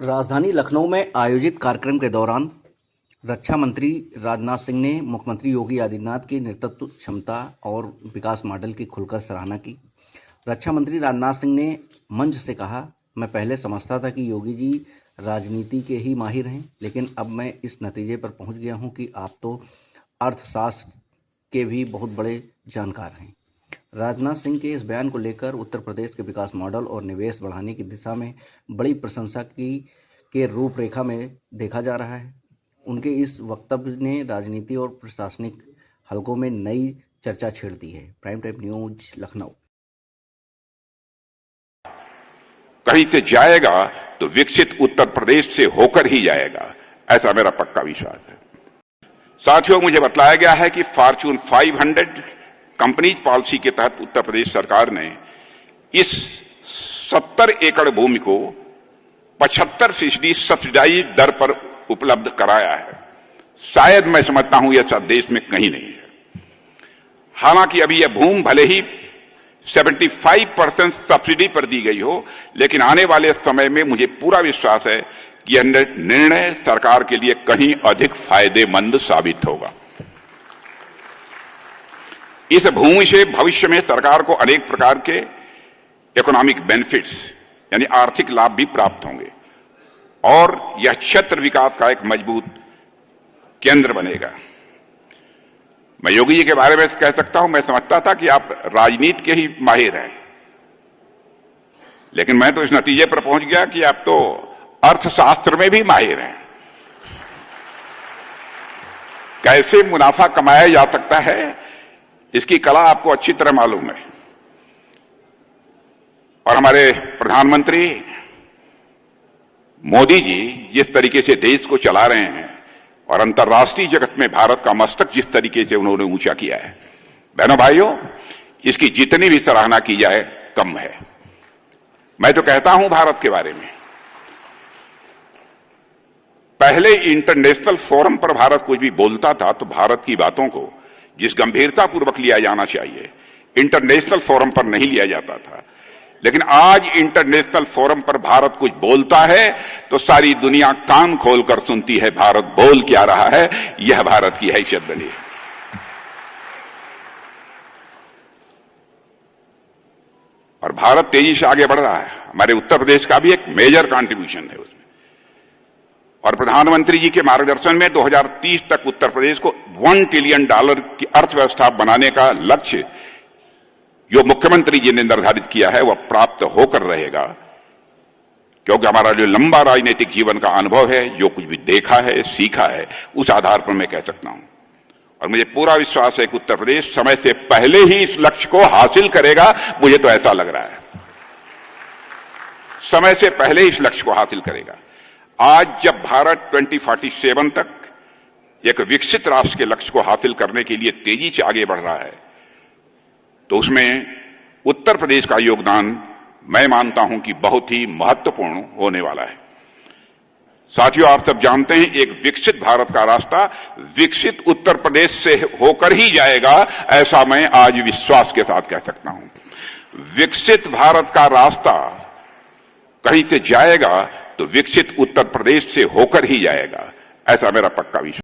राजधानी लखनऊ में आयोजित कार्यक्रम के दौरान रक्षा मंत्री राजनाथ सिंह ने मुख्यमंत्री योगी आदित्यनाथ की नेतृत्व क्षमता और विकास मॉडल की खुलकर सराहना की। रक्षा मंत्री राजनाथ सिंह ने मंच से कहा, मैं पहले समझता था कि योगी जी राजनीति के ही माहिर हैं, लेकिन अब मैं इस नतीजे पर पहुंच गया हूं कि आप तो अर्थशास्त्र के भी बहुत बड़े जानकार हैं। राजनाथ सिंह के इस बयान को लेकर उत्तर प्रदेश के विकास मॉडल और निवेश बढ़ाने की दिशा में बड़ी प्रशंसा के रूपरेखा में देखा जा रहा है। उनके इस वक्तव्य ने राजनीति और प्रशासनिक हलकों में नई चर्चा छेड़ दी है। Prime time news Lucknow. कहीं से जाएगा तो विकसित उत्तर प्रदेश से होकर ही जाएगा, ऐसा मेरा पक्का विश्वास है। साथियों, मुझे बतलाया गया है कि फॉर्च्यून 500 कंपनीज पॉलिसी के तहत उत्तर प्रदेश सरकार ने इस 70 एकड़ भूमि को 75% सब्सिडाइज दर पर उपलब्ध कराया है। शायद मैं समझता हूं यह देश में कहीं नहीं है। हालांकि अभी यह भूमि भले ही 75% सब्सिडी पर दी गई हो, लेकिन आने वाले समय में मुझे पूरा विश्वास है कि यह निर्णय सरकार के लिए कहीं अधिक फायदेमंद साबित होगा। इस भूमि से भविष्य में सरकार को अनेक प्रकार के इकोनॉमिक बेनिफिट्स यानी आर्थिक लाभ भी प्राप्त होंगे और यह क्षेत्र विकास का एक मजबूत केंद्र बनेगा। मैं योगी जी के बारे में कह सकता हूं, मैं समझता था कि आप राजनीति के ही माहिर हैं, लेकिन मैं तो इस नतीजे पर पहुंच गया कि आप तो अर्थशास्त्र में भी माहिर हैं। कैसे मुनाफा कमाया जा सकता है, इसकी कला आपको अच्छी तरह मालूम है। और हमारे प्रधानमंत्री मोदी जी जिस तरीके से देश को चला रहे हैं और अंतर्राष्ट्रीय जगत में भारत का मस्तक जिस तरीके से उन्होंने ऊंचा किया है, बहनों भाइयों, इसकी जितनी भी सराहना की जाए कम है। मैं तो कहता हूं भारत के बारे में, पहले इंटरनेशनल फोरम पर भारत कुछ भी बोलता था तो भारत की बातों को जिस गंभीरता पूर्वक लिया जाना चाहिए, इंटरनेशनल फोरम पर नहीं लिया जाता था। लेकिन आज इंटरनेशनल फोरम पर भारत कुछ बोलता है तो सारी दुनिया कान खोलकर सुनती है भारत बोल क्या रहा है। यह भारत की हैसियत बनी है। और भारत तेजी से आगे बढ़ रहा है। हमारे उत्तर प्रदेश का भी एक मेजर कंट्रीब्यूशन है उसमें। और प्रधानमंत्री जी के मार्गदर्शन में 2030 तक उत्तर प्रदेश को $1 ट्रिलियन की अर्थव्यवस्था बनाने का लक्ष्य जो मुख्यमंत्री जी ने निर्धारित किया है वह प्राप्त होकर रहेगा, क्योंकि हमारा जो लंबा राजनीतिक जीवन का अनुभव है, जो कुछ भी देखा है, सीखा है, उस आधार पर मैं कह सकता हूं। और मुझे पूरा विश्वास है कि उत्तर प्रदेश समय से पहले ही इस लक्ष्य को हासिल करेगा। मुझे तो ऐसा लग रहा है, समय से पहले इस लक्ष्य को हासिल करेगा। आज जब भारत 2047 तक एक विकसित राष्ट्र के लक्ष्य को हासिल करने के लिए तेजी से आगे बढ़ रहा है, तो उसमें उत्तर प्रदेश का योगदान मैं मानता हूं कि बहुत ही महत्वपूर्ण होने वाला है। साथियों, आप सब जानते हैं, एक विकसित भारत का रास्ता विकसित उत्तर प्रदेश से होकर ही जाएगा, ऐसा मैं आज विश्वास के साथ कह सकता हूं। विकसित भारत का रास्ता कहीं से जाएगा तो विकसित उत्तर प्रदेश से होकर ही जाएगा, ऐसा मेरा पक्का विश्वास।